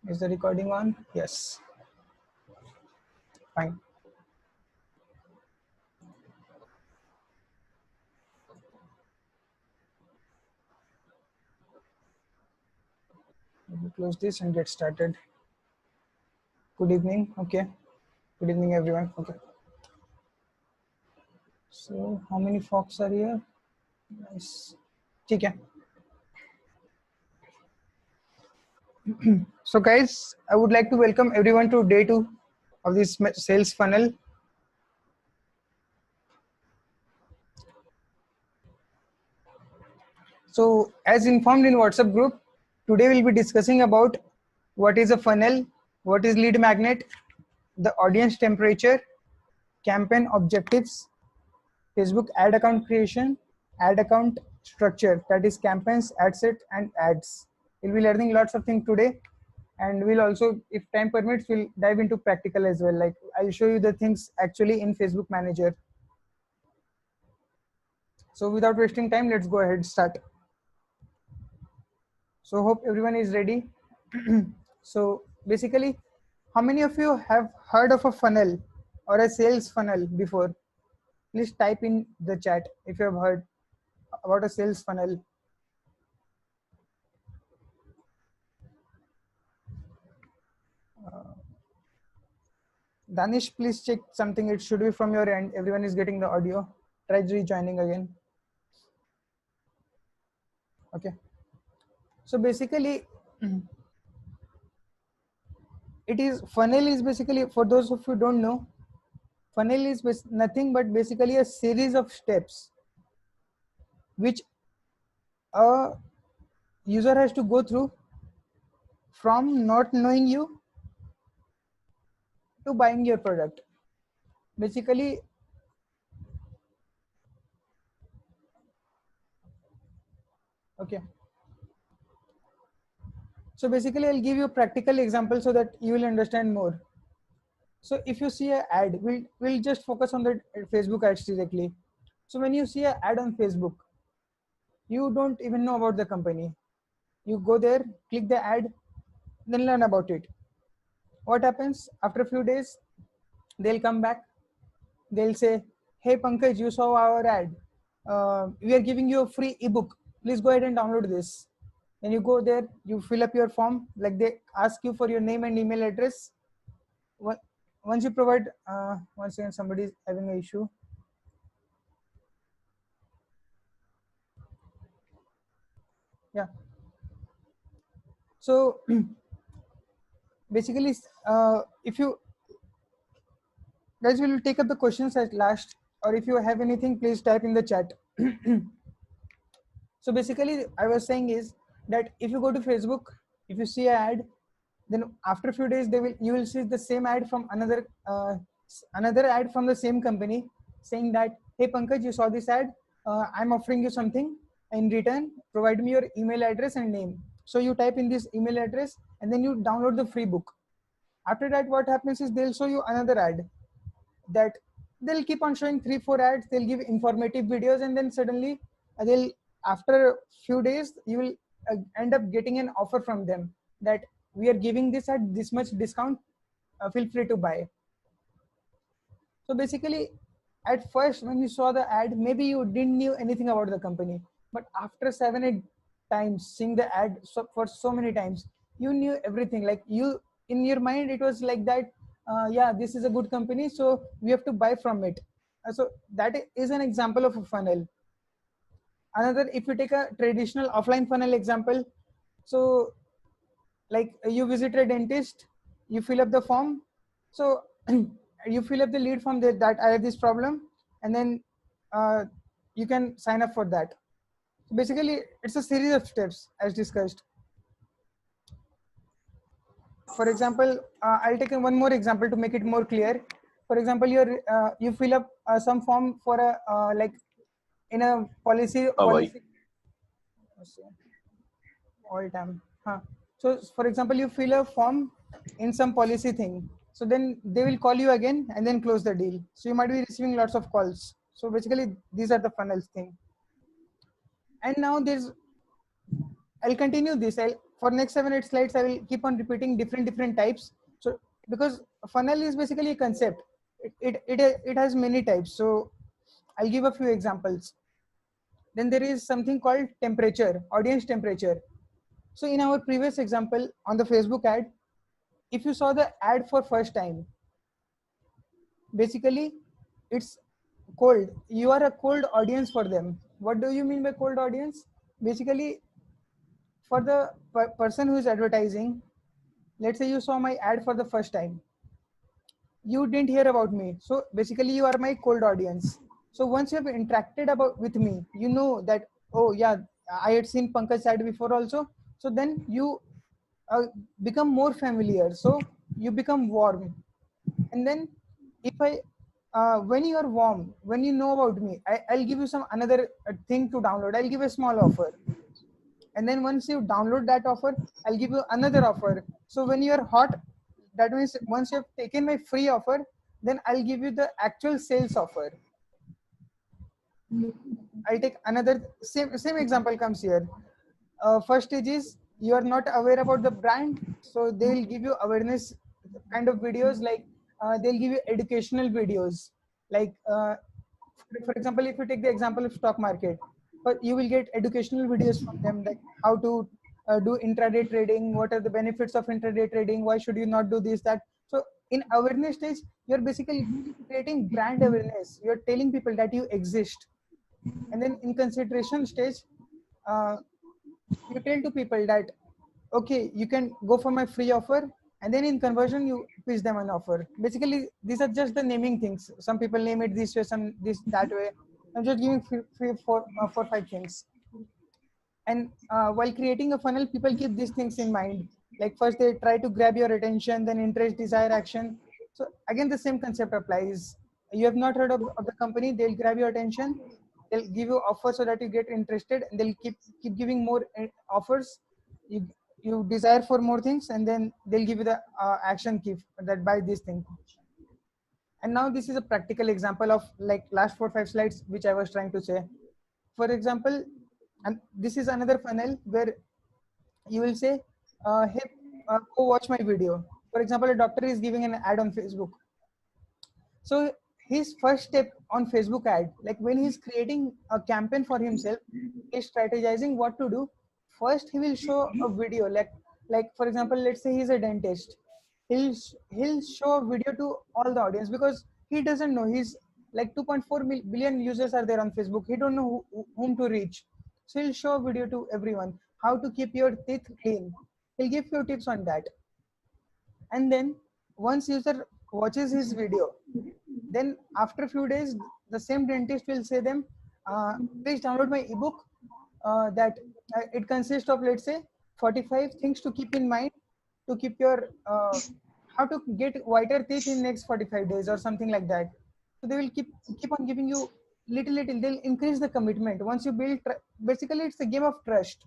Is the recording on? Yes. Fine. Let me close this and get started. Good evening. Okay. Good evening, everyone. Okay. So, how many folks are here? Nice. Okay. So, guys, I would like to welcome everyone to day 2 of this sales funnel. So, as informed in WhatsApp group, today we'll be discussing about what is a funnel, what is lead magnet, the audience temperature, campaign objectives, Facebook ad account creation, ad account structure, that is campaigns, ad set, and ads. We'll be learning lots of things today, and we'll also, if time permits, we'll dive into practical as well. Like I'll show you the things actually in Facebook Manager. So without wasting time, let's go ahead start. So hope everyone is ready. So basically, how many of you have heard of a funnel or a sales funnel before? Please type in the chat if you have heard about a sales funnel. Danish, please check something. It should be from your end. Everyone is getting the audio. Try rejoining again. Okay. So basically, it is funnel is basically, for those of you who don't know, funnel is nothing but basically a series of steps which a user has to go through from not knowing you to buying your product. Basically, okay. So basically, I'll give you a practical example so that you will understand more. So if you see an ad, we'll just focus on the Facebook ads directly. So when you see an ad on Facebook, you don't even know about the company. You go there, click the ad, then learn about it. What happens after a few days? They'll come back. They'll say, "Hey Pankaj, you saw our ad. We are giving you a free ebook. Please go ahead and download this." Then you go there, you fill up your form. Like they ask you for your name and email address. Once you provide, once again somebody is having an issue. Yeah. So basically, if you guys will take up the questions at last, or if you have anything, please type in the chat. So basically, I was saying is that if you go to Facebook, if you see an ad, then after a few days, you will see the same ad from another ad from the same company saying that, "Hey Pankaj, you saw this ad. I'm offering you something in return. Provide me your email address and name." So you type in this email address and then you download the free book. After that, what happens is they'll show you another ad that they'll keep on showing 3-4 ads. They'll give informative videos, and then suddenly they'll, after a few days, you will end up getting an offer from them that we are giving this at this much discount. Feel free to buy. So basically, at first when you saw the ad, maybe you didn't knew anything about the company, but after 7-8 times seeing the ad for so many times, you knew everything. Like you, in your mind, it was like that. Yeah, this is a good company, so we have to buy from it. So that is an example of a funnel. Another, if you take a traditional offline funnel example, so like you visit a dentist, you fill up the form. So you fill up the lead form that I have this problem, and then you can sign up for that. So basically, it's a series of steps as discussed. For example, I'll take one more example to make it more clear. For example, you fill up some form for a like in a policy all time. Huh. So for example, you fill a form in some policy thing. So then they will call you again and then close the deal. So you might be receiving lots of calls. So basically, these are the funnels thing. And now there's I'll continue this. For next 7-8 slides, I will keep on repeating different types. So because funnel is basically a concept, it has many types. So I'll give a few examples. Then there is something called temperature, audience temperature. So in our previous example on the Facebook ad, if you saw the ad for first time, basically it's cold. You are a cold audience for them. What do you mean by cold audience? Basically, for the person who is advertising, let's say you saw my ad for the first time, you didn't hear about me, so basically you are my cold audience. So once you have interacted about with me, you know that, oh yeah, I had seen Pankaj's ad before also. So then you become more familiar, so you become warm. And then if I when you are warm, when you know about me, I'll give you some another thing to download. I'll give a small offer, and then once you download that offer, I'll give you another offer. So when you are hot, that means once you have taken my free offer, then I'll give you the actual sales offer. I'll take another same example comes here. First stage is you are not aware about the brand, so they will give you awareness kind of videos, like they'll give you educational videos, like for example, if you take the example of stock market, but you will get educational videos from them, like how to do intraday trading, what are the benefits of intraday trading, why should you not do this, that. So in awareness stage, you're basically creating brand awareness, you're telling people that you exist. And then in consideration stage, uh, you tell to people that, okay, you can go for my free offer, and then in conversion you pitch them an offer. Basically these are just the naming things. Some people name it this way, some this that way. I'm just giving four, 5 things. And while creating a funnel, people keep these things in mind. Like first they try to grab your attention, then interest, desire, action. So again the same concept applies. You have not heard of the company, they'll grab your attention, they'll give you offers so that you get interested, and they'll keep giving more offers. You desire for more things, and then they'll give you the action key that buy this thing. And now this is a practical example of like last 4 5 slides which I was trying to say. For example, and this is another funnel where you will say, hey, go watch my video. For example, a doctor is giving an ad on Facebook. So his first step on Facebook ad, like when he's creating a campaign for himself, he's strategizing what to do. First, he will show a video, like for example, let's say he's a dentist. He'll show a video to all the audience, because he doesn't know. He's like 2.4 billion users are there on Facebook. He don't know whom to reach. So he'll show a video to everyone. How to keep your teeth clean. He'll give few tips on that. And then once user watches his video, then after a few days, the same dentist will say them, please download my ebook that it consists of, let's say, 45 things to keep in mind to keep your how to get whiter teeth in next 45 days or something like that. So they will keep on giving you little. They'll increase the commitment. Once you build, basically it's a game of trust.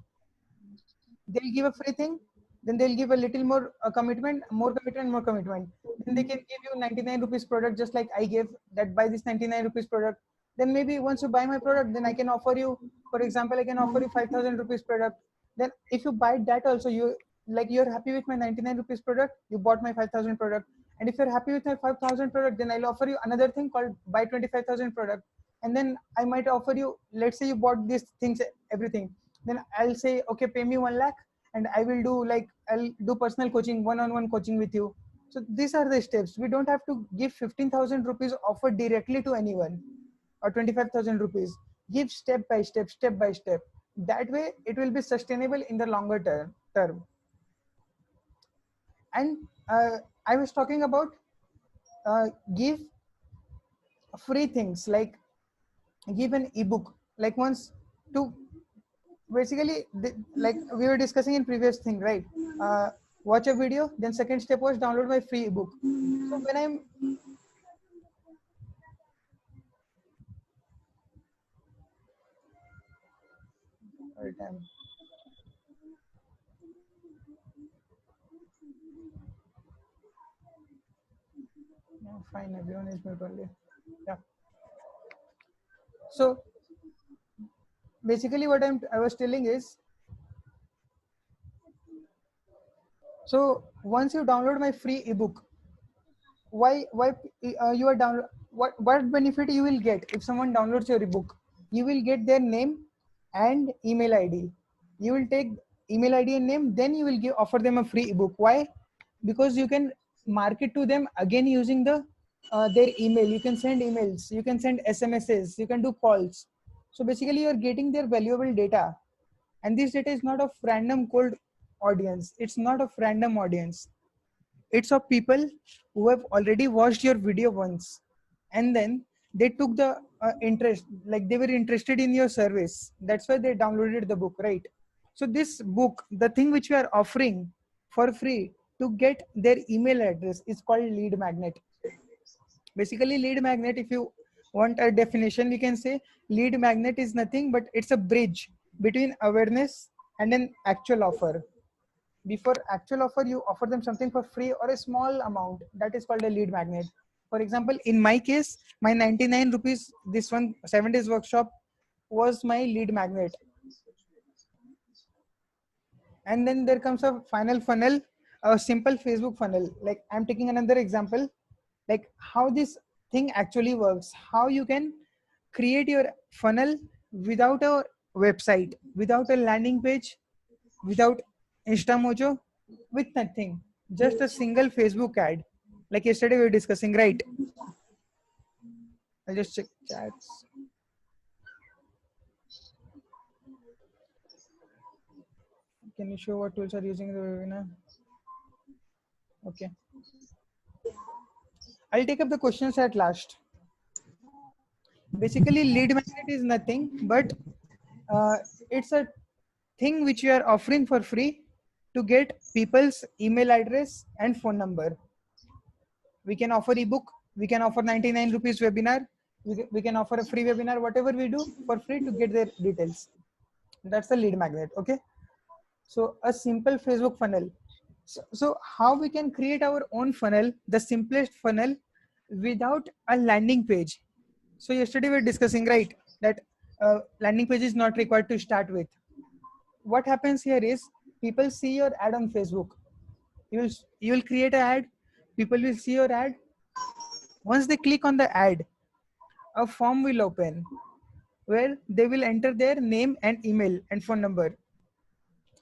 They'll give a free thing, then they'll give a little more commitment, more commitment, more commitment. Then they can give you 99 rupees product, just like I gave that, buy this 99 rupees product. Then maybe once you buy my product, then I can offer you, for example, I can offer you 5,000 rupees product. Then if you buy that also, you like, you're happy with my 99 rupees product, you bought my 5,000 product. And if you're happy with my 5,000 product, then I'll offer you another thing called buy 25,000 product. And then I might offer you, let's say you bought these things, everything. Then I'll say, okay, pay me 1 lakh, and I will do, like, I'll do personal coaching, one-on-one coaching with you. So these are the steps. We don't have to give 15,000 rupees offer directly to anyone, or 25,000 rupees. Give step by step, step by step. That way it will be sustainable in the longer term. And I was talking about give free things, like give an ebook, like once to basically like we were discussing in previous thing, right? Watch a video, then second step was download my free ebook. So when I'm right, yeah, fine, everyone is mute only. Yeah. So basically what I was telling is, So once you download my free ebook, why you are download, what benefit you will get if someone downloads your ebook? You will get their name and email id. You will take email id and name, then you will offer them a free ebook. Why? Because you can market to them again using the their email. You can send emails, you can send smss, you can do calls. So basically you are getting their valuable data, and this data is not of random cold audience, it's not of random audience, it's of people who have already watched your video once, and then they took the interest, like they were interested in your service, that's why they downloaded the book, right? So this book, the thing which we are offering for free to get their email address, is called lead magnet. Basically lead magnet, if you want a definition, we can say lead magnet is nothing but it's a bridge between awareness and an actual offer. Before actual offer, you offer them something for free or a small amount, that is called a lead magnet. For example, in my case, my 99 rupees, this one 7 days workshop was my lead magnet. And then there comes a final funnel, a simple Facebook funnel. Like I'm taking another example, like how this thing actually works, how you can create your funnel without a website, without a landing page, without Instamojo, with nothing, just a single Facebook ad. Like yesterday we were discussing, right? I'll just check chats. Can you show what tools are using in the webinar? Okay. I'll take up the questions at last. Basically, lead magnet is nothing but it's a thing which you are offering for free to get people's email address and phone number. We can offer ebook, we can offer 99 rupees webinar, we can offer a free webinar, whatever we do for free to get their details. That's the lead magnet. Okay, so a simple Facebook funnel. So how we can create our own funnel, the simplest funnel, without a landing page. So yesterday we were discussing, right, that landing page is not required to start with. What happens here is people see your ad on Facebook. You will create an ad, people will see your ad. Once they click on the ad, a form will open where they will enter their name and email and phone number.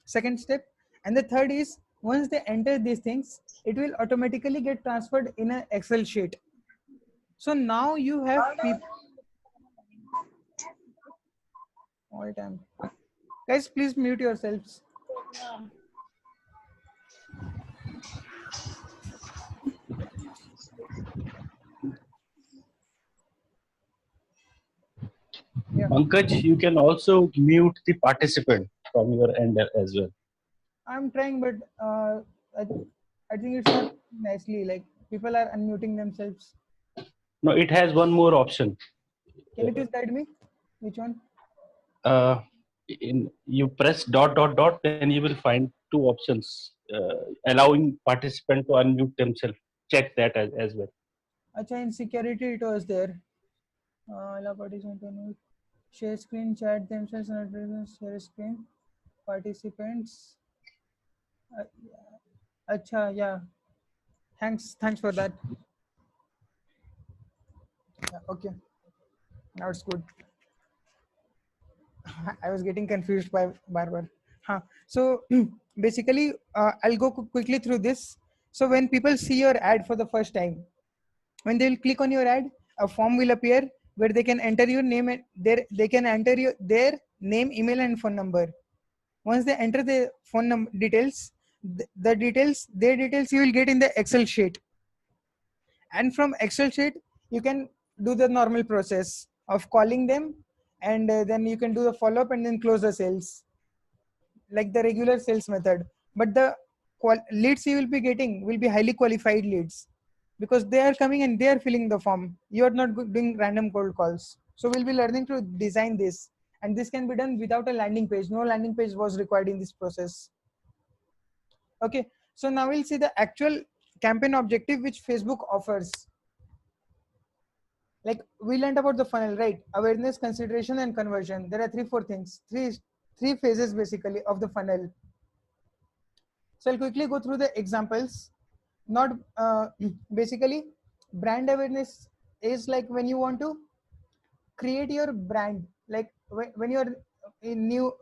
Second step. And the third is, once they enter these things, it will automatically get transferred in an Excel sheet. So now you have people all time. Guys, please mute yourselves. Yeah. Pankaj, you can also mute the participant from your end as well. I'm trying, but I think it's not nicely. Like people are unmuting themselves. No, it has one more option. Can you please guide me? Which one? You press ... then you will find two options allowing participant to unmute themselves. Check that as well. Acha, in security it was there. Allow participants to unmute. Share screen, chat themselves, and share screen. Participants. Acha, yeah. Thanks for that. Yeah, okay. Now it's good. I was getting confused by Barbar. Huh. So basically, I'll go quickly through this. So when people see your ad for the first time, when they will click on your ad, a form will appear where they can enter your name and they can enter their name, email, and phone number. Once they enter the phone number details, their details you will get in the Excel sheet. And from Excel sheet, you can do the normal process of calling them, and then you can do the follow-up and then close the sales, like the regular sales method. But the leads you will be getting will be highly qualified leads, because they are coming and they are filling the form. You are not doing random cold calls. So we'll be learning to design this, and this can be done without a landing page. No landing page was required in this process. Okay, so now we'll see the actual campaign objective which Facebook offers. Like we learned about the funnel, right? Awareness, consideration, and conversion. There are 3-4 things, three phases basically of the funnel. So I'll quickly go through the examples. Not basically, brand awareness is like when you want to create your brand, like when you're in new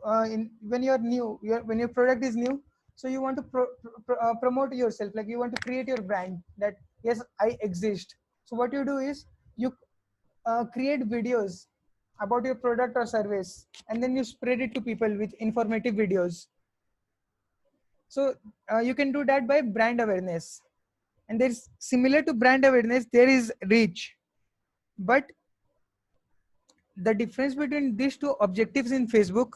when you're new, when your product is new, so you want to promote yourself, like you want to create your brand that yes, I exist. So what you do is you create videos about your product or service, and then you spread it to people with informative videos. So you can do that by brand awareness. And there's similar to brand awareness, there is reach. But the difference between these two objectives in Facebook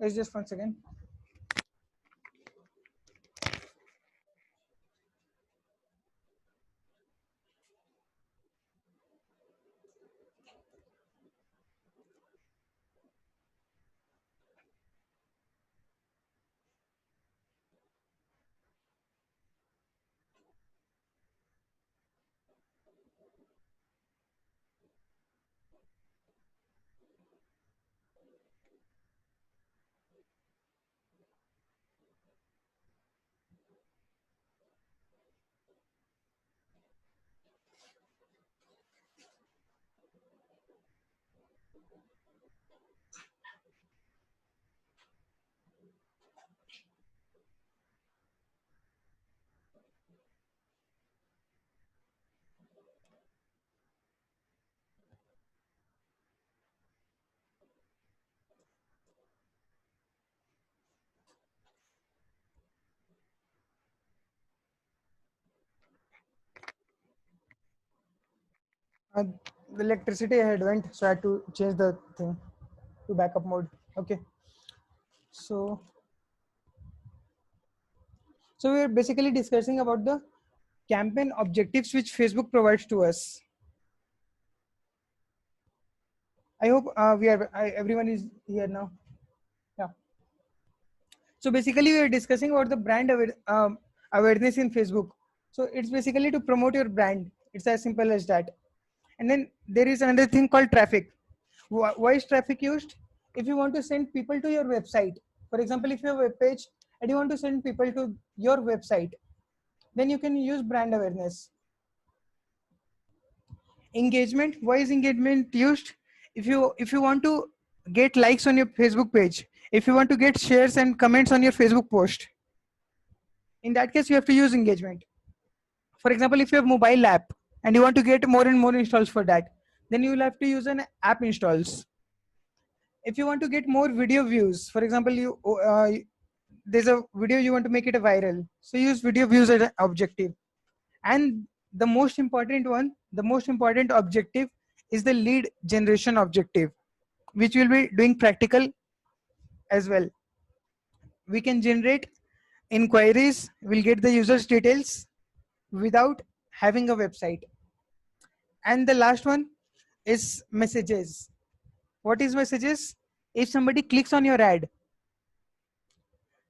is, just 1 second. uh, the electricity had went, so I had to change the thing to backup mode. Okay, so we're basically discussing about the campaign objectives which Facebook provides to us. I hope everyone is here now. Yeah. So basically, we are discussing about the brand awareness in Facebook. So it's basically to promote your brand. It's as simple as that. And then there is another thing called traffic. Why is traffic used? If you want to send people to your website, for example, if you have a web page and you want to send people to your website, then you can use brand awareness. Engagement. Why is engagement used? If you want to get likes on your Facebook page, if you want to get shares and comments on your Facebook post, in that case you have to use engagement. For example, if you have mobile app and you want to get more and more installs for that, then you will have to use an app installs. If you want to get more video views, for example, there's a video, you want to make it a viral, so use video views as an objective. And the most important one, the most important objective is the lead generation objective, which we'll be doing practical as well. We can generate inquiries, we'll get the users details without having a website. And the last one is messages. What is messages? If somebody clicks on your ad,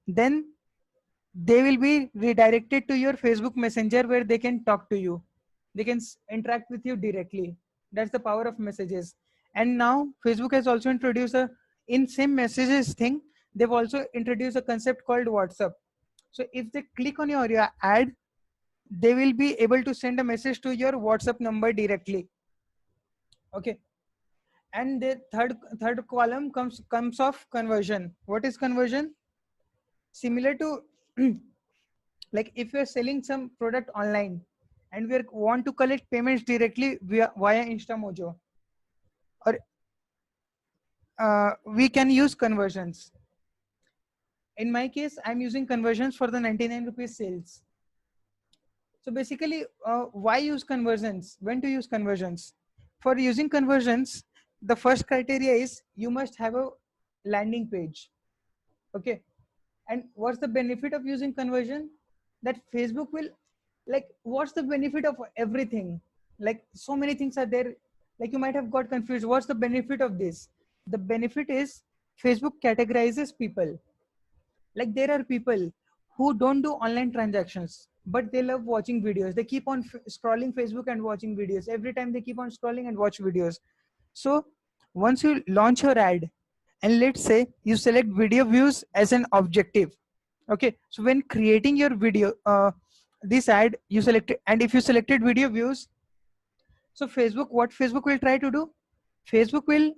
then they will be redirected to your Facebook Messenger, where they can talk to you. They can interact with you directly. That's the power of messages. And now Facebook has also introduced in same messages thing, they've also introduced a concept called WhatsApp. So if they click on your ad, they will be able to send a message to your WhatsApp number directly. Okay. And the third column comes of conversion. What is conversion? Similar to like if you're selling some product online and we want to collect payments directly via InstaMojo, or we can use conversions. In my case, I'm using conversions for the 99 rupees sales. So basically, why use conversions? When to use conversions? For using conversions, the first criteria is you must have a landing page. Okay. And what's the benefit of using conversion? That Facebook will, like, what's the benefit of everything? Like, so many things are there. Like, you might have got confused. What's the benefit of this? The benefit is Facebook categorizes people. Like, there are people who don't do online transactions, but they love watching videos. They keep on scrolling Facebook and watching videos. Every time they keep on scrolling and watch videos. So once you launch your ad, and let's say you select video views as an objective, Okay, so when creating your video, this ad you selected, and if you selected video views, so what Facebook will try to do, Facebook will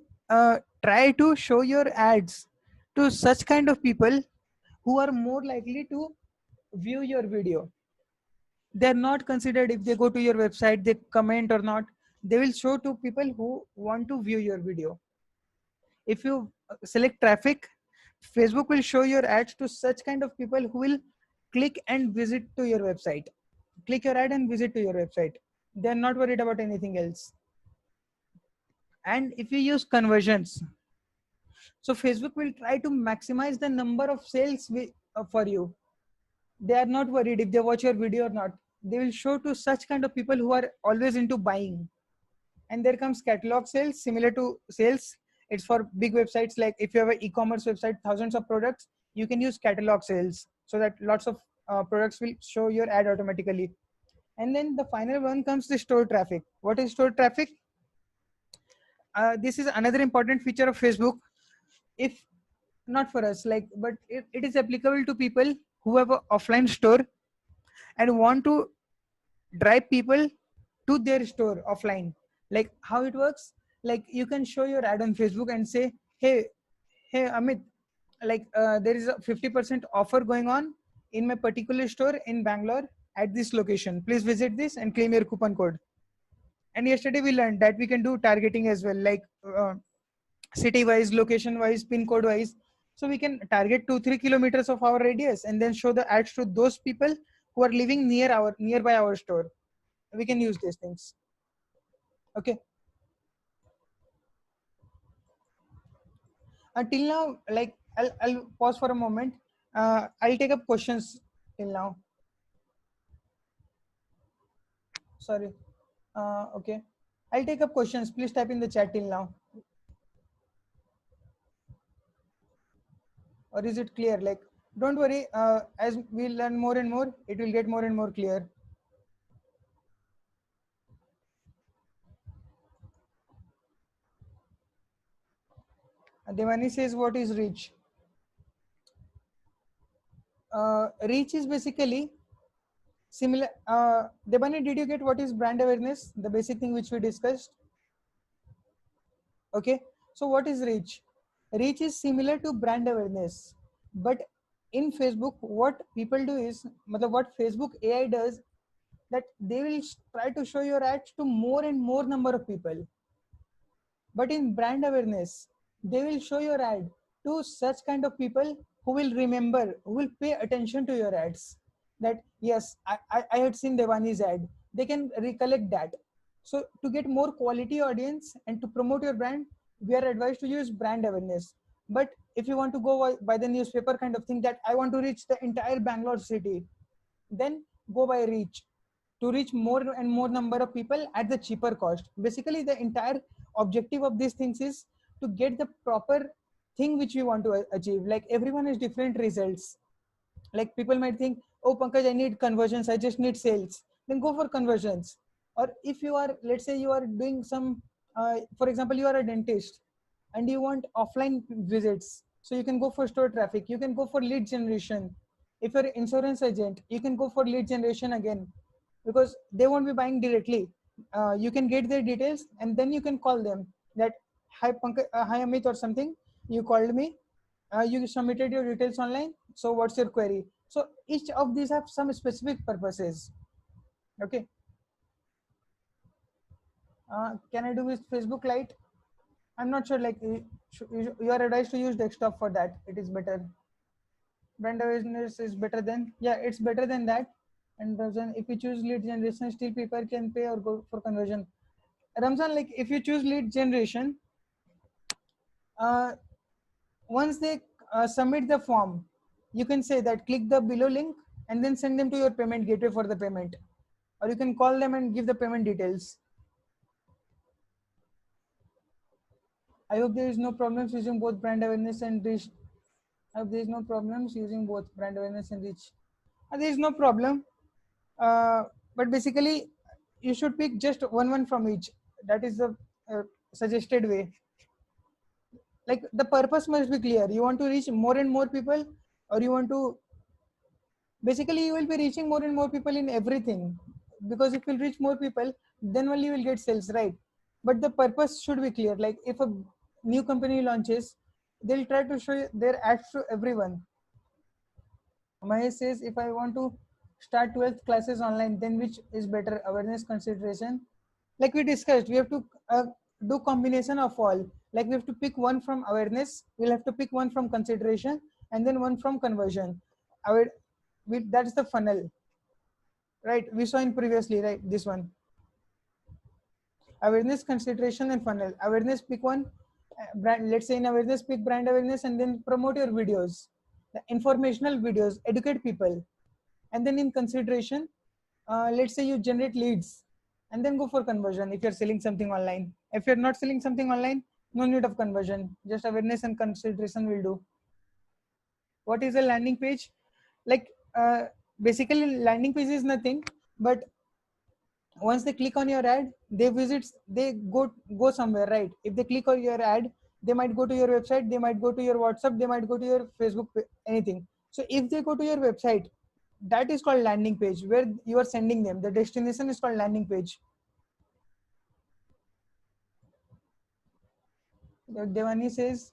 try to show your ads to such kind of people who are more likely to view your video. They're not considered if they go to your website, they comment or not. They will show to people who want to view your video. If you select traffic, Facebook will show your ads to such kind of people who will click and visit to your website. Click your ad and visit to your website. They're not worried about anything else. And if you use conversions, so Facebook will try to maximize the number of sales for you. They are not worried if they watch your video or not. They will show to such kind of people who are always into buying. And there comes catalog sales, similar to sales. It's for big websites. Like if you have an e-commerce website, thousands of products, you can use catalog sales so that lots of products will show your ad automatically. And then the final one comes the store traffic. What is store traffic? This is another important feature of Facebook. If not for us, like, but it is applicable to people who have an offline store and want to drive people to their store offline. Like how it works, like you can show your ad on Facebook and say, hey Amit, like there is a 50% offer going on in my particular store in Bangalore at this location. Please visit this and claim your coupon code. And yesterday we learned that we can do targeting as well, like city wise, location wise, pin code wise. So we can target 2-3 kilometers of our radius and then show the ads to those people who are living nearby our store. We can use these things. Okay. Until now, like I'll pause for a moment. I'll take up questions till now. Sorry. Okay. I'll take up questions. Please type in the chat till now. Or is it clear? Like, don't worry. As we learn more and more, it will get more and more clear. Devani says, what is reach? Reach is basically similar. Devani, did you get what is brand awareness? The basic thing which we discussed. Okay. So what is reach? Reach is similar to brand awareness, but in Facebook, what people do is, what Facebook AI does, that they will try to show your ads to more and more number of people. But in brand awareness, they will show your ad to such kind of people who will remember, who will pay attention to your ads. That yes, I had seen Devani's ad. They can recollect that. So to get more quality audience and to promote your brand, we are advised to use brand awareness. But if you want to go by the newspaper kind of thing, that I want to reach the entire Bangalore city, then go by reach, to reach more and more number of people at the cheaper cost. Basically, the entire objective of these things is to get the proper thing which we want to achieve. Like everyone has different results. Like people might think, oh Pankaj, I need conversions, I just need sales. Then go for conversions. Or if you are, let's say you are doing some, for example, you are a dentist and you want offline visits. So you can go for store traffic. You can go for lead generation. If you're an insurance agent, you can go for lead generation again, because they won't be buying directly. You can get their details and then you can call them that, hi Pankaj, hi Amit or something, you called me, you submitted your details online, so what's your query? So each of these have some specific purposes. Okay. Can I do with Facebook Lite? I'm not sure, like you are advised to use desktop for that. It is better. Brand awareness is better than, yeah, it's better than that. And Ramzan, if you choose lead generation, still people can pay or go for conversion. Ramzan, like if you choose lead generation, once they submit the form, you can say that click the below link and then send them to your payment gateway for the payment. Or you can call them and give the payment details. I hope there is no problems using both brand awareness and reach. I hope there is no problems using both brand awareness and reach. There is no problem. But basically, you should pick just one from each. That is the suggested way. Like the purpose must be clear. You want to reach more and more people, or you want to basically you will be reaching more and more people in everything, because if you reach more people, then only you will get sales, right? But the purpose should be clear. Like if a new company launches, they'll try to show their ads to everyone. Mahesh says, if I want to start 12th classes online, then which is better, awareness, consideration? Like we discussed, we have to do combination of all. Like we have to pick one from awareness, we'll have to pick one from consideration, and then one from conversion. Our, that's the funnel, right? We saw in previously, right? This one, awareness, consideration, and funnel. Awareness, pick one brand. Let's say in awareness, pick brand awareness, and then promote your videos, the informational videos, educate people. And then in consideration, let's say you generate leads, and then go for conversion if you're selling something online. If you're not selling something online, no need of conversion, just awareness and consideration will do. What is a landing page? Like basically landing page is nothing, but once they click on your ad, they go somewhere, right? If they click on your ad, they might go to your website, they might go to your WhatsApp, they might go to your Facebook, anything. So if they go to your website, that is called landing page, where you are sending them. The destination is called landing page. Devani says,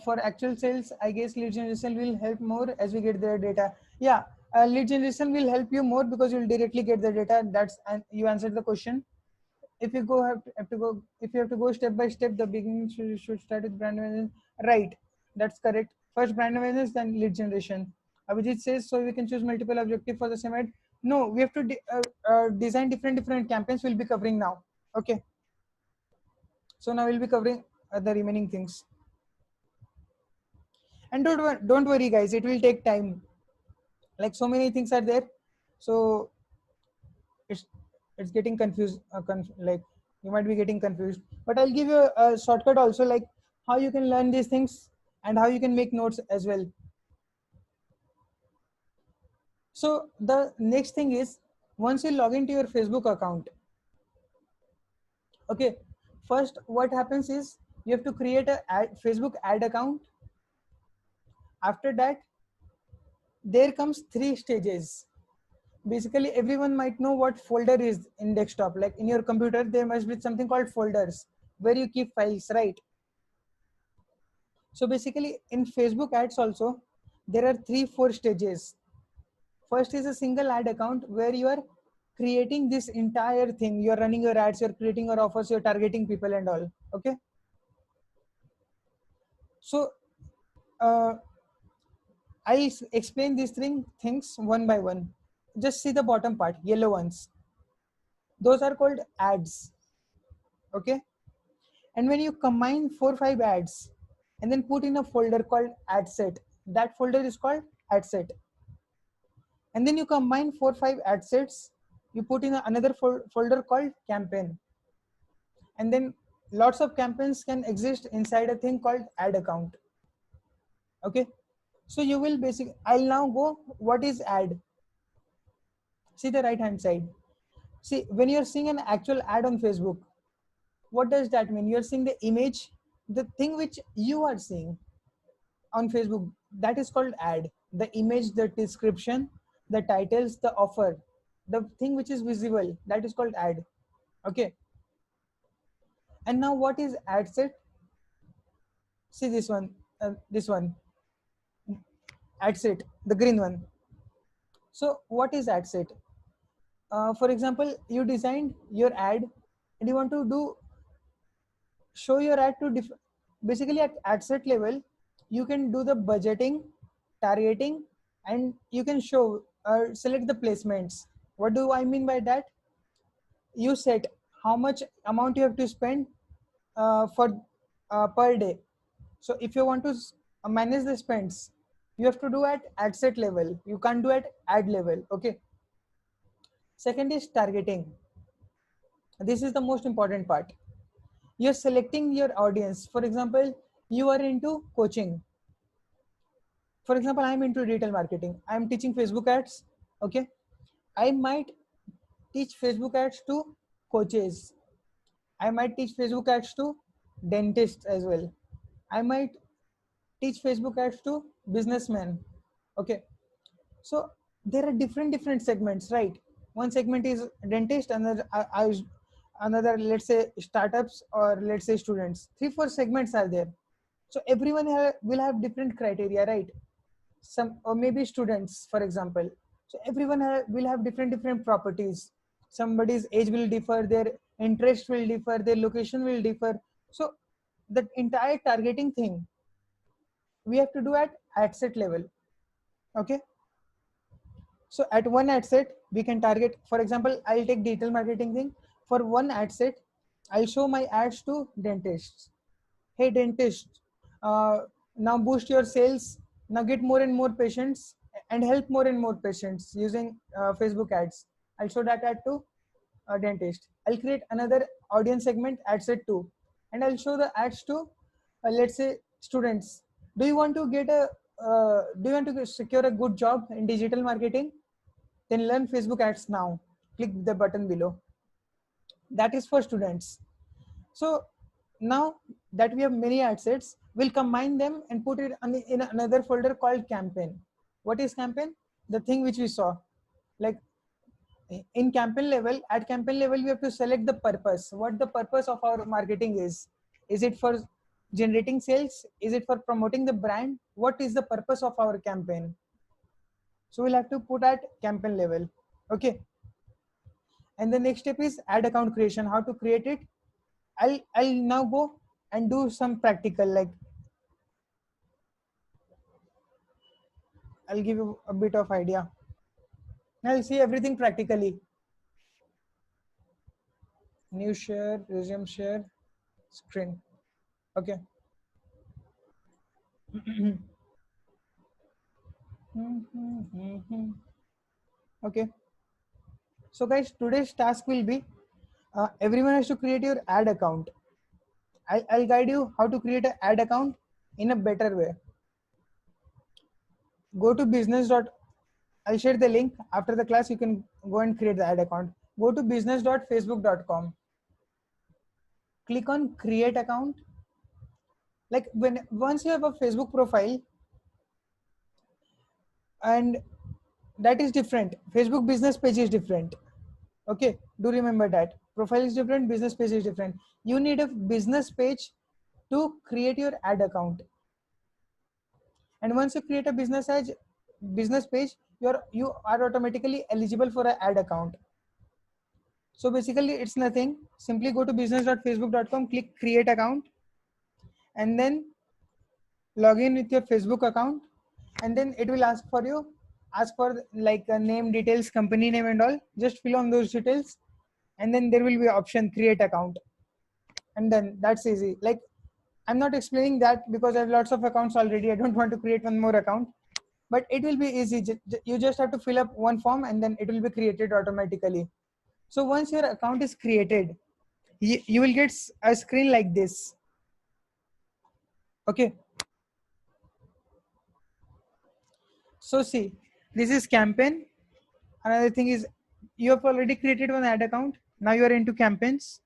for actual sales, I guess lead generation will help more as we get their data. Yeah, lead generation will help you more because you'll directly get the data. That's, and you answered the question. If you go if you have to go step by step, the beginning should start with brand awareness, right? That's correct. First brand awareness, then lead generation. Abhijit says, so we can choose multiple objective for the same ad. No, we have to design different campaigns. We'll be covering now. Okay, so now we'll be covering the remaining things. And don't worry guys, it will take time. Like so many things are there, so it's it's getting confused, like you might be getting confused, but I'll give you a shortcut also, like how you can learn these things and how you can make notes as well. So the next thing is, once you log into your Facebook account, okay, first what happens is you have to create a Facebook ad account. After that, there comes 3 stages. Basically everyone might know what folder is in desktop. Like in your computer there must be something called folders where you keep files, right? So basically in Facebook ads also there are 3-4 stages. First is a single ad account where you are creating this entire thing. You're running your ads, you're creating your offers, you're targeting people and all. Okay, so I'll explain these things one by one. Just see the bottom part, yellow ones, those are called ads. Okay, and when you combine 4-5 ads and then put in a folder called ad set, that folder is called ad set. And then you combine 4-5 ad sets, you put in another folder called campaign. And then lots of campaigns can exist inside a thing called ad account. Okay, so you will basically, I'll now go, what is ad? See the right hand side. See, when you're seeing an actual ad on Facebook, what does that mean? You're seeing the image, the thing which you are seeing on Facebook, that is called ad. The image, the description, the titles, the offer, the thing which is visible, that is called ad. Okay, and now what is ad set? See this one, ad set, the green one. So what is ad set? For example, you designed your ad and you want to show your ad to basically at ad set level, you can do the budgeting, targeting, and you can show select the placements. What do I mean by that? You set how much amount you have to spend for per day. So if you want to manage the spends, you have to do at ad set level, you can't do at ad level. Okay, second is targeting. This is the most important part. You're selecting your audience. For example, you are into coaching. For example, I'm into digital marketing, I'm teaching Facebook ads. Okay, I might teach Facebook ads to coaches, I might teach Facebook ads to dentists as well, I might teach Facebook ads to businessmen. Okay, so there are different segments, right? One segment is dentist, another, let's say startups, or let's say students. 3-4 segments are there. So everyone will have different criteria, right? Some, or maybe students, for example. So everyone will have different properties. Somebody's age will differ, their interest will differ, their location will differ. So the entire targeting thing we have to do at ad set level. Okay, so at one ad set we can target, for example, I'll take digital marketing thing. For one ad set, I'll show my ads to dentists. Hey dentist, now boost your sales, now get more and more patients and help more and more patients using Facebook ads. I'll show that ad to a dentist. I'll create another audience segment ad set 2, and I'll show the ads to let's say students. Do you want to get a do you want to secure a good job in digital marketing? Then learn Facebook ads now. Click the button below. That is for students. So now that we have many ad sets, we'll combine them and put it in another folder called campaign. What is campaign? The thing which we saw. Like in campaign level, at campaign level, we have to select the purpose. What the purpose of our marketing is. Is it for generating sales? Is it for promoting the brand? What is the purpose of our campaign? So we'll have to put at campaign level. Okay. And the next step is ad account creation. How to create it? I'll now go and do some practical, like I'll give you a bit of idea. Now you'll see everything practically. New share, resume share, screen. Okay. Okay. So guys, today's task will be everyone has to create your ad account. I'll guide you how to create an ad account in a better way. Go to business. I'll share the link after the class. You can go and create the ad account. Go to business.facebook.com. Click on create account. Like once you have a Facebook profile, and that is different. Facebook business page is different. Okay, do remember that. Profile is different, business page is different. You need a business page to create your ad account. And once you create a business page, you are automatically eligible for an ad account. So basically it's nothing. Simply go to business.facebook.com, click create account, and then log in with your Facebook account, and then it will ask for like a name, details, company name and all. Just fill on those details, and then there will be option create account, and then that's easy. Like I'm not explaining that because I have lots of accounts already. I don't want to create one more account, but it will be easy. You just have to fill up one form and then it will be created automatically. So once your account is created, you will get a screen like this. Okay. So see, this is campaign. Another thing is you have already created one ad account. Now you are into campaigns.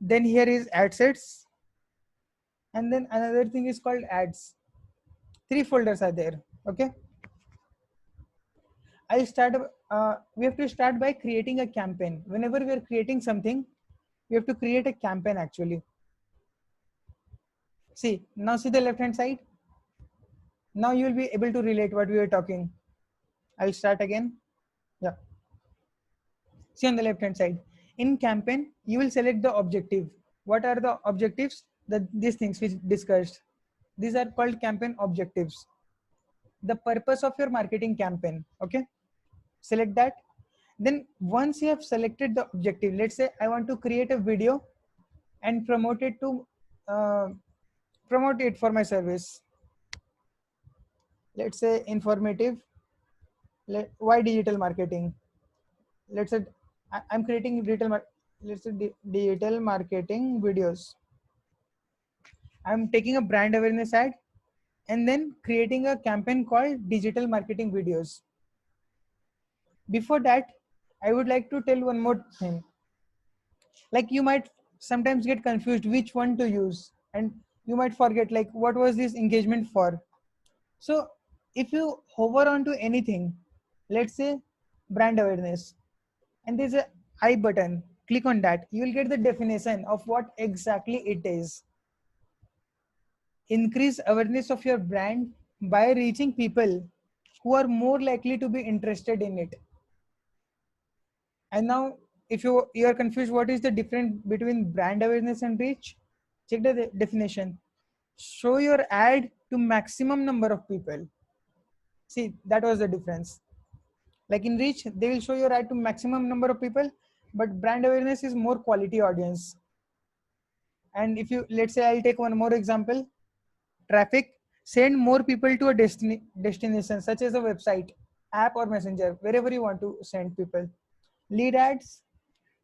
Then here is ad sets. And then another thing is called ads. 3 folders are there. Okay. I'll start. We have to start by creating a campaign. Whenever we are creating something, we have to create a campaign actually. See, now see the left hand side. Now you will be able to relate what we were talking. I'll start again. Yeah. See on the left hand side. In campaign, you will select the objective. What are the objectives? These things we discussed. These are called campaign objectives. The purpose of your marketing campaign. Okay. Select that. Then once you have selected the objective, let's say I want to create a video and promote it for my service. Let's say informative. Why digital marketing? Let's say I'm creating digital marketing videos. I'm taking a brand awareness ad and then creating a campaign called digital marketing videos. Before that, I would like to tell one more thing. Like you might sometimes get confused which one to use, and you might forget like what was this engagement for. So if you hover onto anything, let's say brand awareness, and there's a I button. Click on that. You will get the definition of what exactly it is. Increase awareness of your brand by reaching people who are more likely to be interested in it. And now, if you are confused, what is the difference between brand awareness and reach? Check the definition. Show your ad to maximum number of people. See, that was the difference. Like in reach, they will show your ad to maximum number of people, but brand awareness is more quality audience. And if you, let's say, I'll take one more example. Traffic, send more people to a destination such as a website, app, or messenger, wherever you want to send people. Lead ads,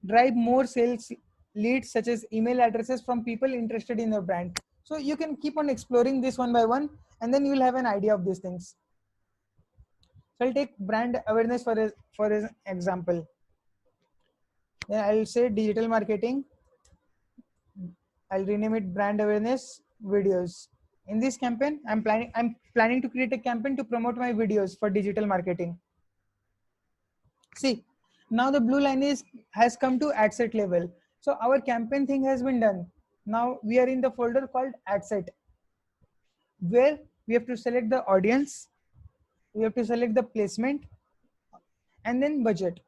drive more sales leads such as email addresses from people interested in your brand. So you can keep on exploring this one by one, and then you will have an idea of these things. So I'll take brand awareness for an example. Then I'll say digital marketing. I'll rename it brand awareness videos. In this campaign, I'm planning to create a campaign to promote my videos for digital marketing. See, now the blue line has come to ad set level. So our campaign thing has been done. Now we are in the folder called ad set, where we have to select the audience, we have to select the placement, and then budget.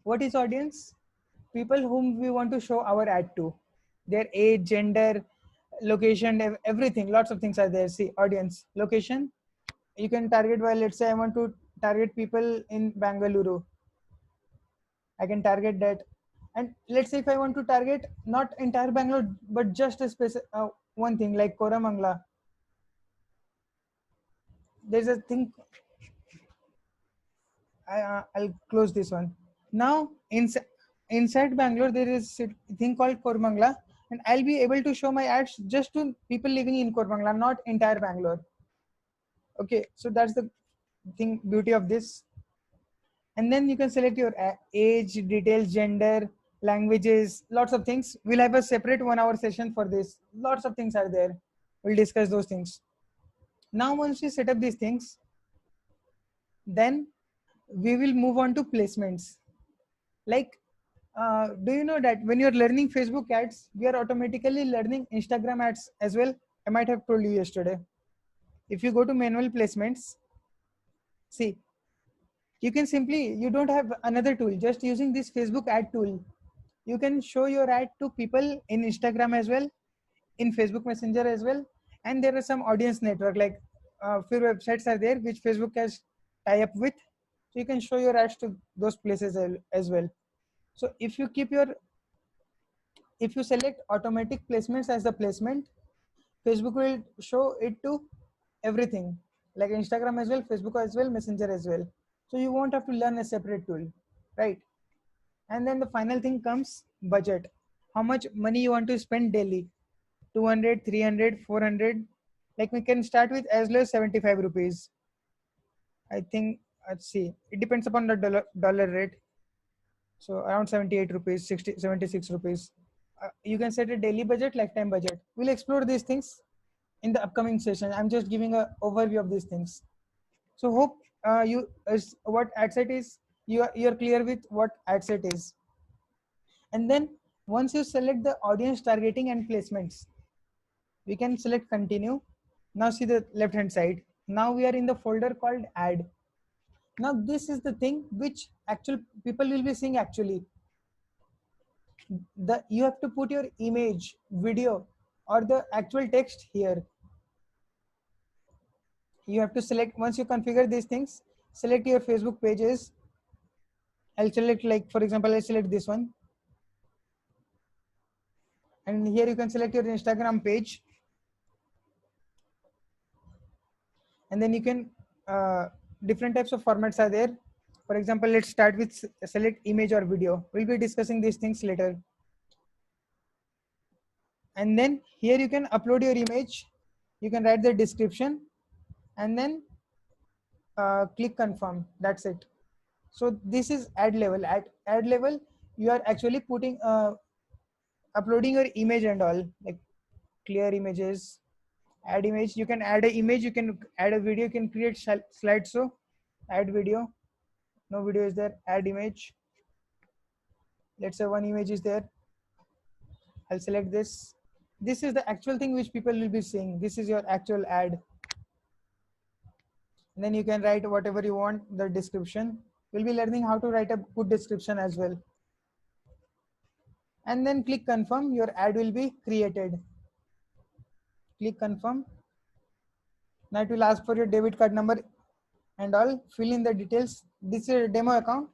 What is audience? People whom we want to show our ad to. Their age, gender, location, everything. Lots of things are there. See, audience, location. You can target by, let's say I want to target people in Bangalore. I can target that. And let's say if I want to target not entire Bangalore, but just a one thing like Koramangala. There's a thing. I'll close this one. Now inside Bangalore, there is a thing called Koramangala, and I'll be able to show my ads just to people living in Koramangala, not entire Bangalore. Okay, so that's the thing, beauty of this. And then you can select your age, details, gender, languages, lots of things. We'll have a separate 1 hour session for this. Lots of things are there. We'll discuss those things. Now, once we set up these things, then we will move on to placements. Like, do you know that when you're learning Facebook ads, we are automatically learning Instagram ads as well? I might have told you yesterday. If you go to manual placements, see, you can simply, you don't have another tool, just using this Facebook ad tool. You can show your ad to people in Instagram as well, in Facebook Messenger as well. And there are some audience network, like few websites are there which Facebook has tie up with. So you can show your ads to those places as well. So if you select automatic placements as the placement, Facebook will show it to everything, like Instagram as well, Facebook as well, Messenger as well. So you won't have to learn a separate tool, right? And then the final thing comes budget. How much money you want to spend daily? 200, 300, 400. Like we can start with as low as 75 rupees. I think, let's see, it depends upon the dollar rate. So around 78 rupees, 60, 76 rupees. You can set a daily budget, lifetime budget. We'll explore these things in the upcoming session. I'm just giving an overview of these things. So hope what ad set is, you're clear with what ad set is. And then once you select the audience targeting and placements, we can select continue. Now see the left hand side. Now we are in the folder called ad. Now this is the thing which actual people will be seeing actually. You have to put your image, video, or the actual text here. You have to select, once you configure these things, select your Facebook pages. I'll select, like for example, I select this one. And here you can select your Instagram page. And then you can, different types of formats are there. For example, let's start with select image or video. We'll be discussing these things later. And then here you can upload your image. You can write the description and then click confirm. That's it. So this is ad level. At ad level, you are actually putting, uploading your image and all, like clear images, add image. You can add an image, you can add a video, you can create slideshow. Add video. No video is there. Add image. Let's say one image is there. I'll select this. This is the actual thing which people will be seeing. This is your actual ad. And then you can write whatever you want, the description. We'll be learning how to write a good description as well. And then click confirm, your ad will be created. Click confirm. Now it will ask for your debit card number and all. Fill in the details. This is a demo account.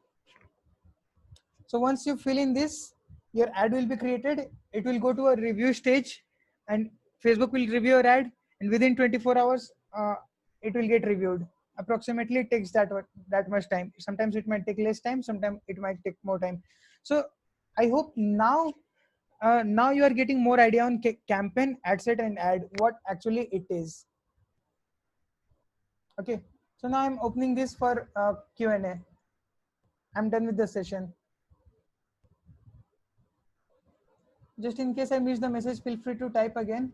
So once you fill in this, your ad will be created. It will go to a review stage and Facebook will review your ad, and within 24 hours, it will get reviewed. Approximately it takes that much time. Sometimes it might take less time, sometimes it might take more time. So I hope now you are getting more idea on campaign, ad set and ad, what actually it is. Okay, so now I'm opening this for Q&A. I'm done with the session. Just in case I missed the message, feel free to type again.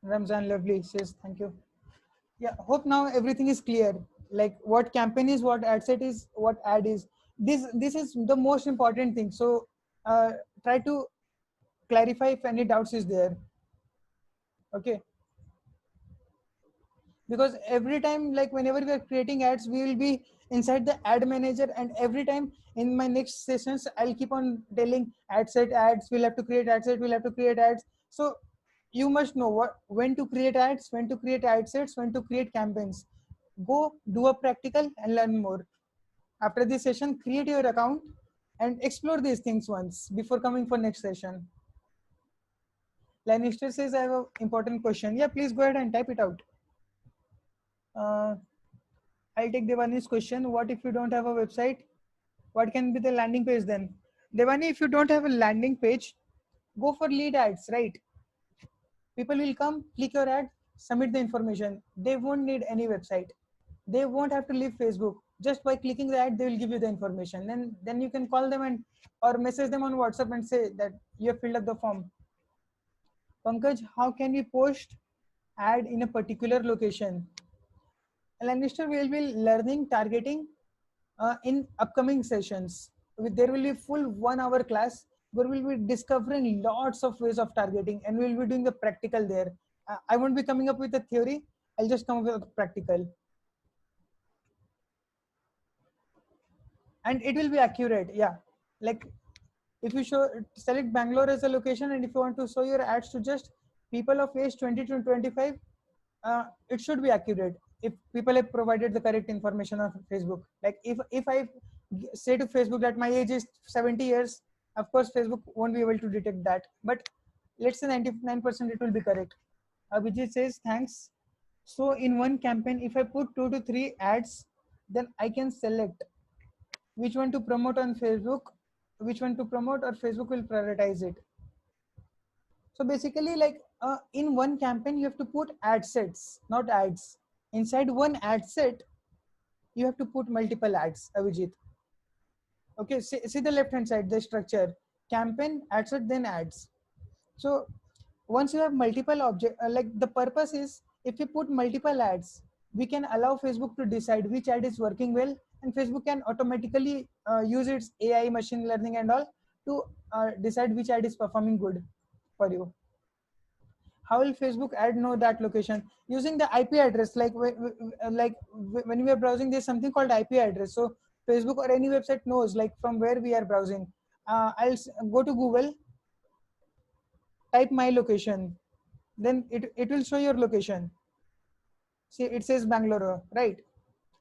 Ramzan Lovely says thank you. Yeah, hope now everything is clear. Like what campaign is, what ad set is, what ad is. This is the most important thing. So try to clarify if any doubts is there. Okay. Because every time, like whenever we are creating ads, we will be inside the ad manager, and every time in my next sessions, I'll keep on telling ad set ads, we'll have to create ad set, we'll have to create ads. So you must know when to create ads, when to create ad sets, when to create campaigns. Go do a practical and learn more. After this session, create your account and explore these things once before coming for next session. Lannister says, I have an important question. Yeah, please go ahead and type it out. I'll take Devani's question. What if you don't have a website? What can be the landing page then? Devani, if you don't have a landing page, go for lead ads, right? People will come, click your ad, submit the information. They won't need any website. They won't have to leave Facebook. Just by clicking the ad, they will give you the information. Then you can call them and or message them on WhatsApp and say that you have filled up the form. Pankaj, how can we post ad in a particular location? Lannister will be learning targeting in upcoming sessions. There will be full 1 hour class where we'll be discovering lots of ways of targeting, and we'll be doing the practical there. I won't be coming up with a theory. I'll just come up with a practical. And it will be accurate. Yeah. Like if you select Bangalore as a location, and if you want to show your ads to just people of age 20 to 25, it should be accurate if people have provided the correct information on Facebook. Like if I say to Facebook that my age is 70 years, of course Facebook won't be able to detect that, but let's say 99% it will be correct. Abhijit says thanks. So in one campaign, if I put 2 to 3 ads, then I can select which one to promote on Facebook, which one to promote, or Facebook will prioritize it. So basically, like in one campaign, you have to put ad sets, not ads. Inside one ad set, you have to put multiple ads, Avijit. Okay, see the left hand side, the structure: campaign, ad set, then ads. So once you have multiple like the purpose is, if you put multiple ads, we can allow Facebook to decide which ad is working well, and Facebook can automatically use its AI, machine learning and all to decide which ad is performing good for you. How will Facebook ad know that location? Using the IP address. Like when we are browsing, there's something called IP address. So Facebook or any website knows like from where we are browsing. I'll go to Google, type my location, then it will show your location. See, it says Bangalore, right?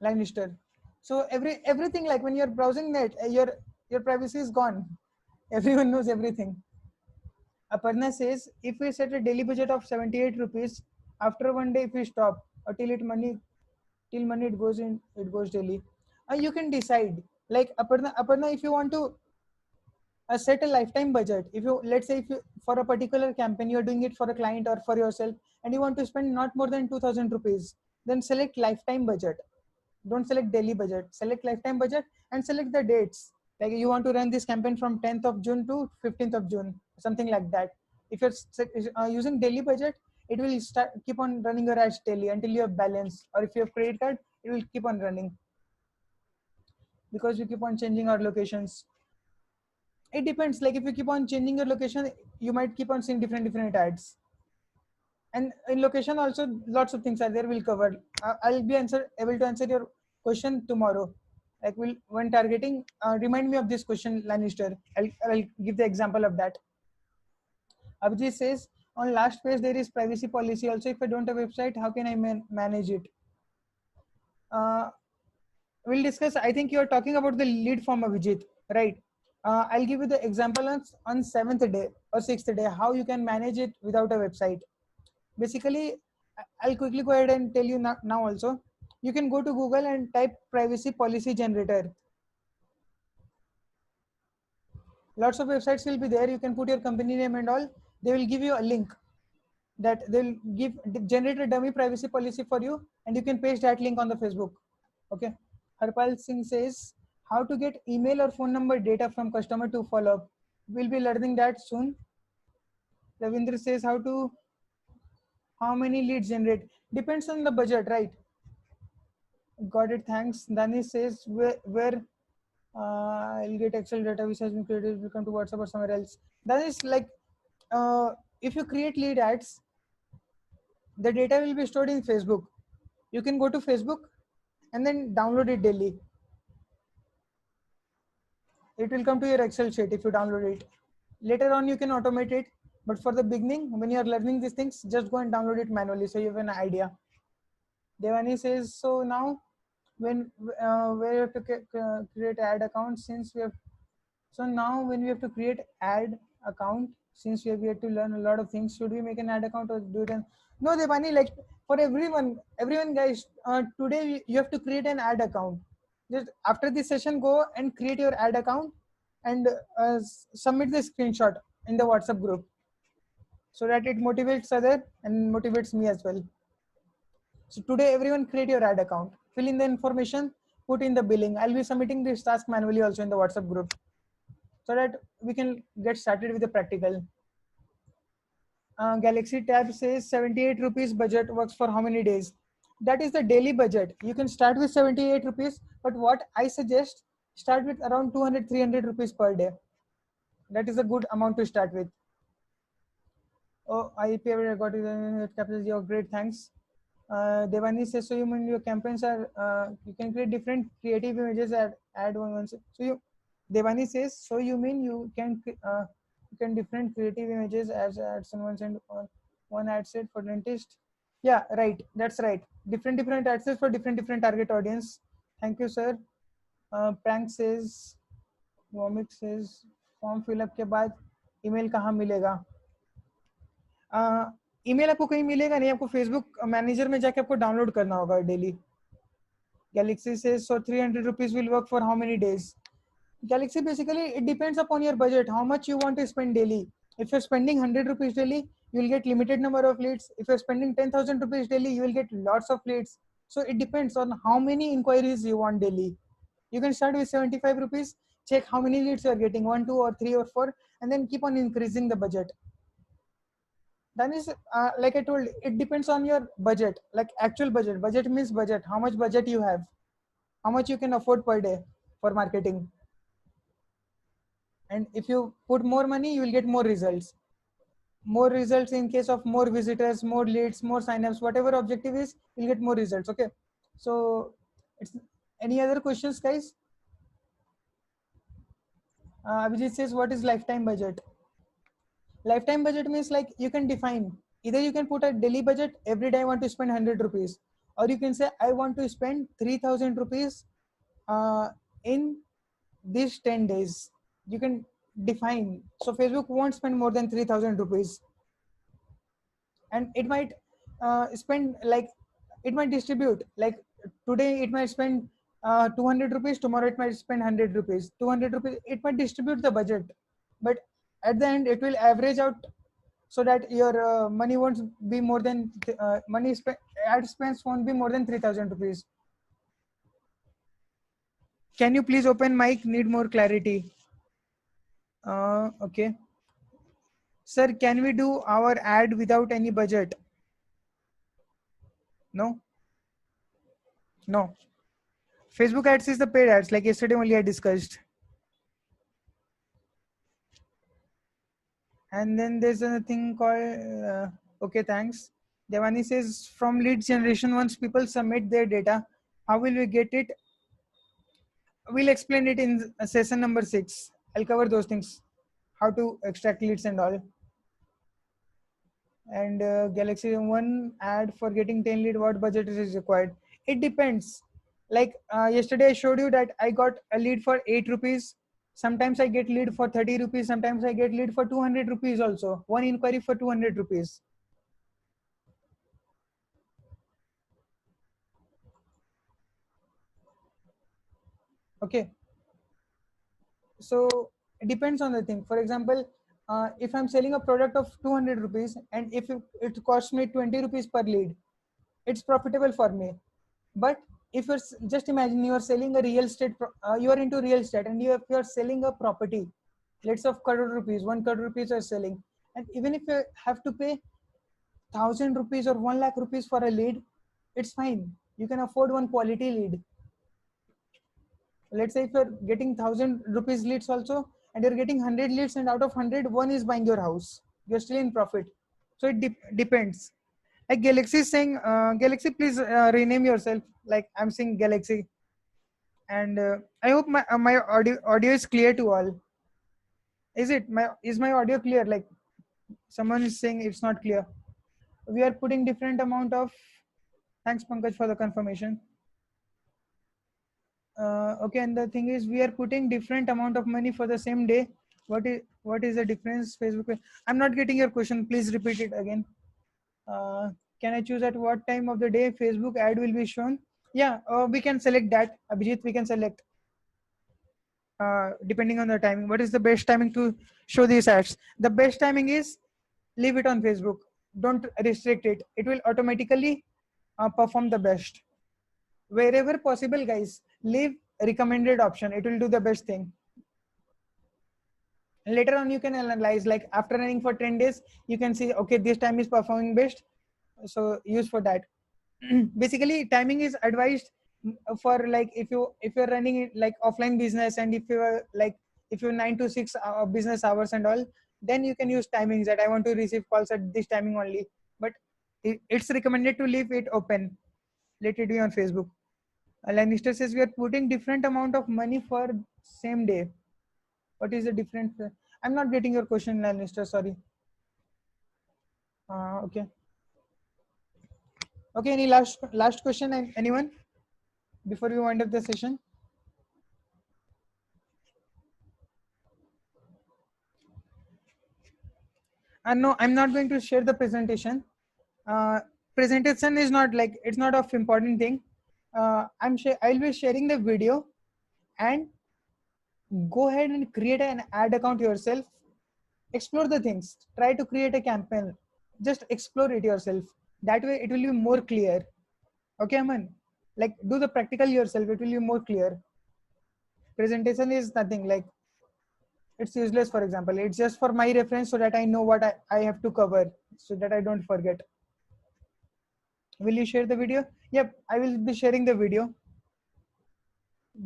Lannister. So everything, like when you're browsing net, your privacy is gone. Everyone knows everything. Aparna says, if we set a daily budget of 78 rupees, after one day if we stop, or till money it goes daily. You can decide. Like Aparna, if you want to set a lifetime budget, if you, let's say, if you for a particular campaign you're doing it for a client or for yourself, and you want to spend not more than 2000 rupees, then select lifetime budget. Don't select daily budget, select lifetime budget, and select the dates. Like you want to run this campaign from 10th of June to 15th of June, something like that. If you're using daily budget, it will keep on running your ads daily until you have balance, or if you have credit card, it will keep on running because you keep on changing our locations. It depends, like if you keep on changing your location, you might keep on seeing different ads. And in location also, lots of things are there, we'll cover. I'll be able to answer your question tomorrow. Like when targeting, remind me of this question, Lannister. I'll give the example of that. Abhijit says, on last page there is privacy policy also. If I don't have a website, how can I manage it? We'll discuss. I think you're talking about the lead form, Abhijit, right? I'll give you the example on 7th day or 6th day, how you can manage it without a website. Basically, I'll quickly go ahead and tell you now also. You can go to Google and type privacy policy generator. Lots of websites will be there. You can put your company name and all. They will give you a link that they'll generate a dummy privacy policy for you, and you can paste that link on the Facebook. Okay. Harpal Singh says, how to get email or phone number data from customer to follow up. We'll be learning that soon. Ravindra says, how many leads generate? Depends on the budget, right? Got it, thanks. Dani says, where I'll get Excel data which has been created, will come to WhatsApp or somewhere else. That is like, if you create lead ads, the data will be stored in Facebook. You can go to Facebook and then download it daily. It will come to your Excel sheet if you download it. Later on, you can automate it. But for the beginning, when you're learning these things, just go and download it manually so you have an idea. Devani says, so now when where you have to create ad account, since we have, so now when we have to create ad account, since we have yet to learn a lot of things, should we make an ad account or do it? No, Devani, like for everyone guys, today you have to create an ad account. Just after this session, go and create your ad account and submit the screenshot in the WhatsApp group so that it motivates other and motivates me as well. So today, everyone create your ad account, fill in the information, put in the billing. I'll be submitting this task manually also in the WhatsApp group so that we can get started with the practical. Galaxy Tab says 78 rupees budget works for how many days? That is the daily budget. You can start with 78 rupees, but what I suggest, start with around 200, 300 rupees per day. That is a good amount to start with. Oh, I got it. Captures. Oh, great, thanks. Devani says, so you mean your campaigns are, you can create different creative images and add one. So Devani says, so you mean you can different creative images as ads on one side, one ad set for dentist. Yeah, right. That's right. Different ad sets for different target audience. Thank you, sir. Prank says, Vomit says, form fill up के बाद email कहाँ मिलेगा? Email आपको कहीं मिलेगा नहीं, आपको Facebook manager में जाके आपको डाउनलोड करना होगा daily. Galaxy says, so 300 rupees will work for how many days? Galaxy, basically it depends upon your budget, how much you want to spend daily. If you're spending 100 rupees daily, you will get limited number of leads. If you're spending 10,000 rupees daily, you will get lots of leads. So it depends on how many inquiries you want daily. You can start with 75 rupees, check how many leads you are getting, 1, 2 or 3 or 4, and then keep on increasing the budget. That is, like I told, it depends on your budget, like actual budget. Budget means budget, how much budget you have, how much you can afford per day for marketing. And if you put more money, you will get more results. More results in case of more visitors, more leads, more signups, whatever objective is, you'll get more results. Okay. So any other questions, guys? Abhijit says, what is lifetime budget? Lifetime budget means like you can define, either you can put a daily budget, every day I want to spend 100 rupees, or you can say I want to spend 3,000 rupees in these 10 days. You can define. So Facebook won't spend more than 3,000 rupees, and it might spend, like it might distribute, like today it might spend 200 rupees, tomorrow it might spend 100 rupees, 200 rupees, it might distribute the budget, but at the end it will average out so that your money won't be more than ad spends won't be more than 3,000 rupees. Can you please open mic? Need more clarity. Okay. Sir, can we do our ad without any budget? No. No. Facebook ads is the paid ads, like yesterday only I discussed. And then there's a thing called, okay, thanks. Devani says, from lead generation, once people submit their data, how will we get it? We'll explain it in session number 6. I'll cover those things, how to extract leads and all. And Galaxy One ad for getting 10 lead, what budget is required? It depends. Like yesterday I showed you that I got a lead for 8 rupees. Sometimes I get lead for 30 rupees. Sometimes I get lead for 200 rupees also. One inquiry for 200 rupees. Okay. So it depends on the thing. For example, if I'm selling a product of 200 rupees and if it costs me 20 rupees per lead, it's profitable for me. But if you're just imagine you are selling a real estate, you are into real estate and if you are selling a property, let's say of crore rupees, 1 crore rupees are selling, and even if you have to pay 1,000 rupees or 1 lakh rupees for a lead, it's fine. You can afford one quality lead. Let's say if you're getting 1,000 rupees leads also, and you're getting 100 leads, and out of 100, one is buying your house, you're still in profit. So it depends. Like Galaxy is saying, Galaxy, please rename yourself. Like I'm saying Galaxy. And I hope my audio is clear to all. Is my audio clear? Like someone is saying it's not clear. We are putting different amount of, thanks Pankaj for the confirmation. Okay, and the thing is we are putting different amount of money for the same day. What is the difference? Facebook, I'm not getting your question, please repeat it again. Can I choose at what time of the day Facebook ad will be shown? Yeah, we can select that, Abhijit. We can select depending on the timing. What is the best timing to show these ads? The best timing is leave it on Facebook. Don't restrict it. It will automatically perform the best. Wherever possible, guys, leave recommended option. It will do the best thing. Later on, you can analyze, like after running for 10 days, you can see, okay, this time is performing best. So use for that. Basically, timing is advised for like if you're running like offline business, and if you're like if you're 9 to 6 business hours and all, then you can use timings that I want to receive calls at this timing only. But it's recommended to leave it open. Let it be on Facebook. Lannister says we are putting different amount of money for same day. What is the difference? I'm not getting your question, Lannister. Sorry. Okay. Okay. Any last question? Anyone? Before we wind up the session. No, I'm not going to share the presentation. Presentation is not like, it's not of important thing. I'll be sharing the video, and go ahead and create an ad account yourself. Explore the things. Try to create a campaign. Just explore it yourself. That way it will be more clear. Okay, Aman? Like do the practical yourself. It will be more clear. Presentation is nothing, like it's useless. For example, it's just for my reference so that I know what I have to cover, so that I don't forget. Will you share the video? Yep, I will be sharing the video.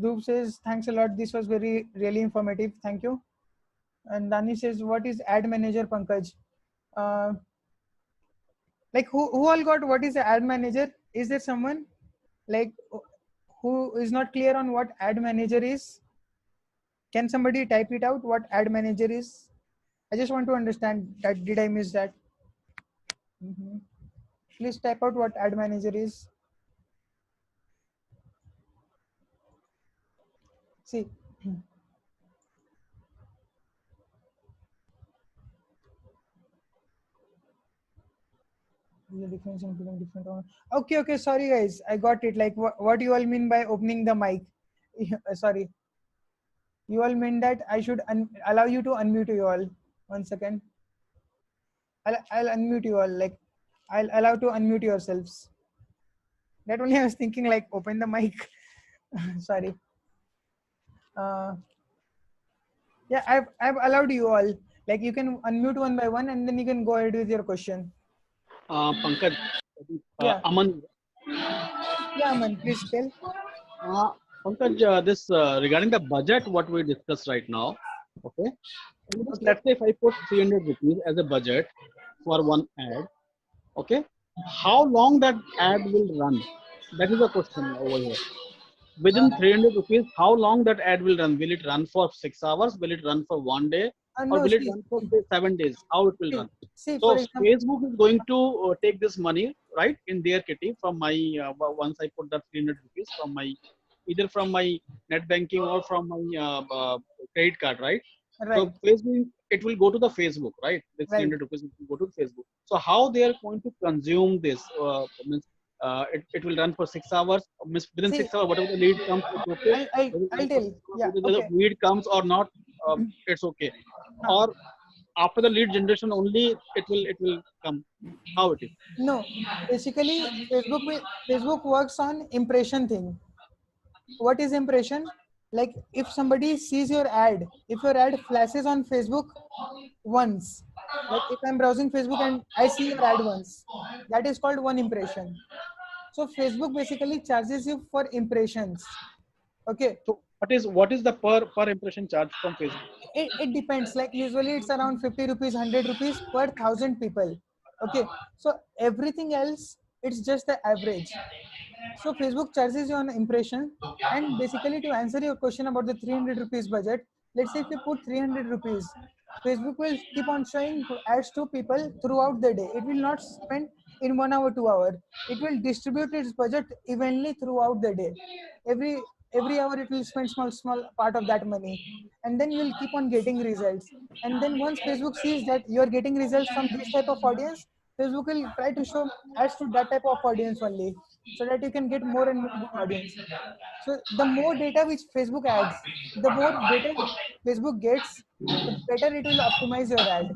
Dhruv says, thanks a lot. This was really informative. Thank you. And Dani says, what is ad manager, Pankaj? Like who all got what is the ad manager? Is there someone like who is not clear on what ad manager is? Can somebody type it out what ad manager is? I just want to understand that. Did I miss that? Please type out what ad manager is. See. The difference in different. Okay, sorry guys, I got it. Like what you all mean by opening the mic? Sorry, you all mean that I should allow you to unmute you all. 1 second. I'll unmute you all. Like I'll allow to unmute yourselves. That only I was thinking, like open the mic. Sorry. Yeah, I've allowed you all. Like you can unmute one by one, and then you can go ahead with your question. Pankaj, Yeah. Aman, Yeah, man, please tell. Pankaj, this regarding the budget, what we discussed right now. Okay. Okay. Let's say if I put 300 rupees as a budget for one ad, okay, how long that ad will run? That is the question over here. Uh, Within 300 rupees, how long that ad will run? Will it run for 6 hours? Will it run for one day? Or no, will it run for say 7 days? How it will see, run? see, for So example, Facebook is going to take this money, right, in their kitty from my, once I put that 300 rupees from my, either from my net banking or from my credit card, right? right, So Facebook, it will go to the Facebook, right? The right. 300 rupees will go to Facebook. So how they are going to consume this? Means, it will run for 6 hours. Means within See, 6 hours, whatever the lead comes, it's okay. It will I'll run for tell. 6 hours. Yeah, Whether the okay. lead comes or not, it's okay. Huh. Or after the lead generation only, it will come. How it is? No, basically, Facebook works on impression thing. What is impression? Like if somebody sees your ad, if your ad flashes on Facebook once, like if I'm browsing Facebook and I see your ad once, that is called one impression. So Facebook basically charges you for impressions. Okay, So what is the per impression charge from Facebook? it depends. Like usually it's around 50 rupees, 100 rupees per 1,000 people. Okay, so everything else it's just the average. So Facebook charges you on impression. And basically to answer your question about the 300 rupees budget, let's say if you put 300 rupees, Facebook will keep on showing ads to people throughout the day. It will not spend in 1 hour, 2 hour. It will distribute its budget evenly throughout the day. Every hour it will spend small part of that money, and then you will keep on getting results. And then once Facebook sees that you are getting results from this type of audience, Facebook will try to show ads to that type of audience only, so that you can get more and more good audience. So the more data which Facebook adds, the more data Facebook gets, the better it will optimize your ad.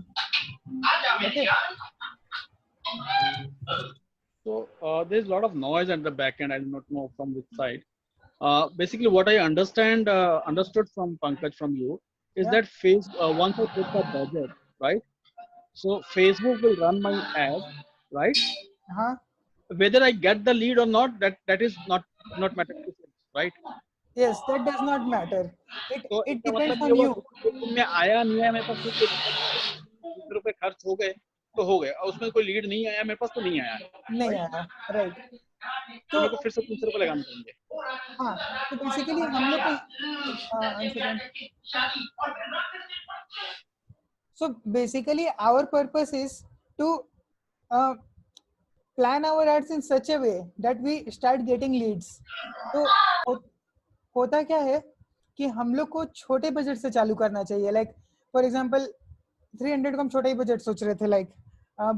Okay. So there's a lot of noise at the back end. I do not know from which side. Basically, what I understood from Pankaj from you is Yeah. that once I put the budget, right? So Facebook will run my ad, right? Uh-huh. Whether I get the lead or not, that is not matter to Facebook, right? Yes, that does not matter. It तो it इसका depends मतलब ये on हुआ you. कि 2 दिन में आया नहीं आया मेरे पास कोई ₹20 खर्च हो गए तो हो गए और उसमें कोई लीड नहीं आया मेरे पास तो नहीं आया, नहीं राइट? आया, राइट. तो तो मेरे को फिर से ₹300 लगाने पड़ेंगे. हाँ, तो बेसिकली हम लोग को one second. So basically our purpose is to uh, plan our ads in such a way that we start getting leads. तो होता क्या है कि हम लोग को छोटे बजट से चालू करना चाहिए. लाइक फॉर एग्जांपल 300 को हम छोटा ही बजट सोच रहे थे. लाइक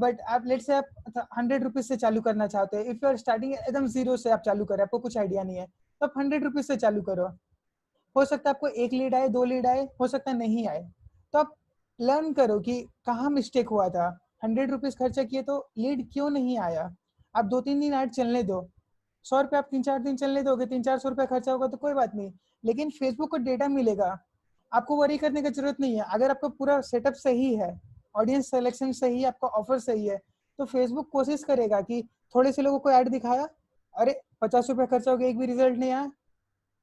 बट आप लेट से आप 100 रुपीज से चालू करना चाहते हैं. इफ यू आर स्टार्टिंग एकदम जीरो से आप चालू करें, आपको कुछ आइडिया नहीं है, तो आप 100 रुपीज से चालू करो. हो सकता है आपको एक लीड आए, 2 लीड आए, हो सकता है नहीं आए. तो आप लर्न करो कि कहाँ मिस्टेक हुआ था. 100 रुपीज खर्चा किए तो लीड क्यों नहीं आया. आप 2-3 दिन ऐड चलने दो. 100 रुपये आप 3-4 दिन चलने दोगे, 300-400 रुपये खर्चा होगा तो कोई बात नहीं, लेकिन फेसबुक को डेटा मिलेगा. आपको वरी करने की जरूरत नहीं है. अगर आपका पूरा सेटअप सही है, ऑडियंस सिलेक्शन सही है, आपका ऑफर सही है, तो फेसबुक कोशिश करेगा कि थोड़े से लोगों को ऐड दिखाया, अरे 50 रुपये खर्चा हो गया, एक भी रिजल्ट नहीं आया,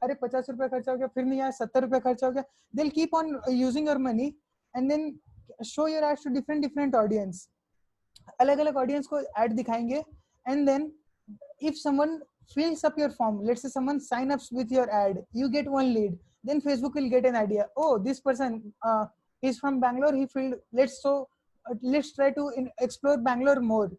अरे 50 रुपये खर्चा हो गया, फिर नहीं आया, 70 रुपये खर्चा हो गया. They'll keep on using your money and then show your ads to different audience. अलग अलग ऑडियंस को ऐड दिखाएंगे. And then if someone fills up your form, let's say someone sign ups with your ad, you get one lead, then Facebook will get an idea, oh this person is from Bangalore, he filled, let's try to explore Bangalore more.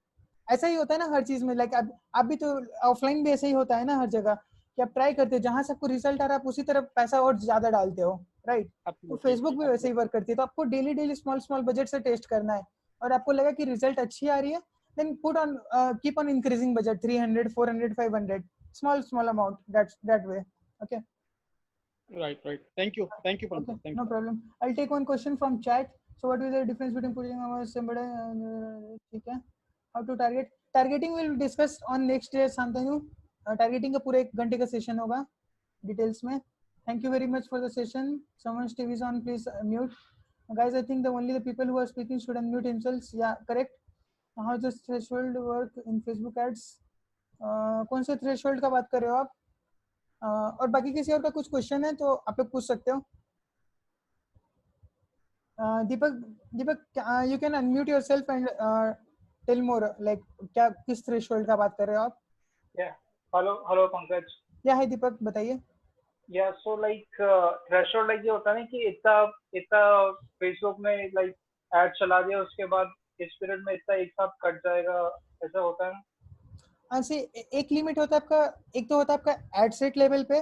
ऐसा ही होता है ना हर चीज में. Like आप भी तो offline भी ऐसे ही होता है ना हर जगह, कि आप ट्राई करते हो, जहां से आपको रिजल्ट आ रहा है आप उसी तरफ पैसा और ज्यादा डालते हो, राइट? तो फेसबुक भी वैसे ही वर्क करती है. तो आपको डेली स्मॉल बजट से टेस्ट करना है, और आपको लगा कि रिजल्ट अच्छी आ रही है, then keep on increasing budget, 300, 400, 500, small amount, that way. Okay. Right. Thank you, Okay, Pankaj. Thank no you. problem. I'll take one question from chat. So what is the difference between putting our somebody ठीक है. How to targeting will discuss on next day. Shantanu targeting का पूरा 1 घंटे का session होगा details में. Thank you very much for the session. Someone's TV is on, please mute. Guys, I think only the people who are speaking should unmute themselves. Yeah, correct. How does threshold work in Facebook ads? कौन से threshold का बात कर रहे हो आप? और बाकी किसी और का कुछ क्वेश्चन है तो आप लोग पूछ सकते हो. Deepak you can unmute yourself and tell more, like क्या किस थ्रेशोल्ड का बात कर रहे हो आप? हेलो पंकज. है दीपक, बताइए. सो लाइक थ्रेशोल्ड लाइक ये होता है ना कि इतना फेसबुक में लाइक ऐड चला दिया, उसके बाद इस पीरियड में इतना एक साथ कट जाएगा, ऐसा होता है. ऐसे एक लिमिट होता है आपका. एक तो होता है आपका एड सेट लेवल पे,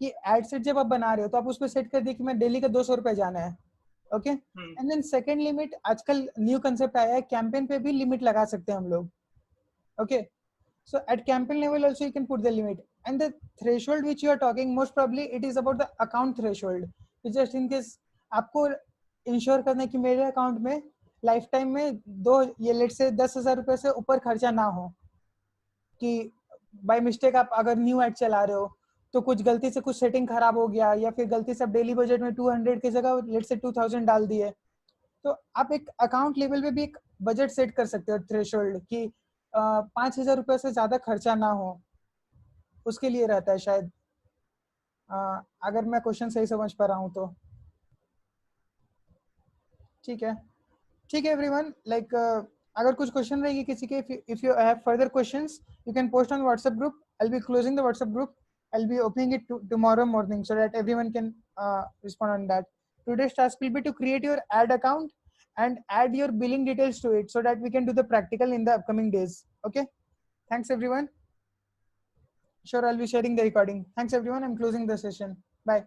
कि एड सेट जब आप बना रहे हो तो आप उस पर सेट कर दिए कि मैं डेली का 200 रुपए जाना है. Okay. And then second limit, आजकल न्यू कंसेप्ट आया है, कैंपेन पे भी लिमिट लगा सकते हैं हम लोग. Okay. So at campaign level also you can put the limit, and the threshold which you are talking, most probably it is about the account threshold. So just in case आपको ensure करना है कि मेरे account में life time में ये late से 10,000 रुपए से ऊपर खर्चा ना हो, कि बाय मिस्टेक आप अगर न्यू एड चला रहे हो तो कुछ गलती से कुछ सेटिंग खराब हो गया, या फिर गलती से आप डेली बजट में 200 की जगह लेट से 2000 डाल दिए, तो आप एक अकाउंट लेवल पे भी एक बजट सेट कर सकते हो थ्रेशोल्ड, कि 5,000 रुपए से ज्यादा खर्चा ना हो, उसके लिए रहता है शायद, अगर मैं क्वेश्चन सही समझ पा रहा हूँ तो. ठीक है एवरीवन, लाइक अगर कुछ क्वेश्चन रहेगी किसी के, if you have further questions you can post on WhatsApp group. I will be closing the WhatsApp group. I will be opening it tomorrow morning so that everyone can respond on that. Today's task will be to create your ad account and add your billing details to it so that we can do the practical in the upcoming days. Okay, thanks everyone. Sure, I'll be sharing the recording. Thanks everyone. I'm closing the session. Bye.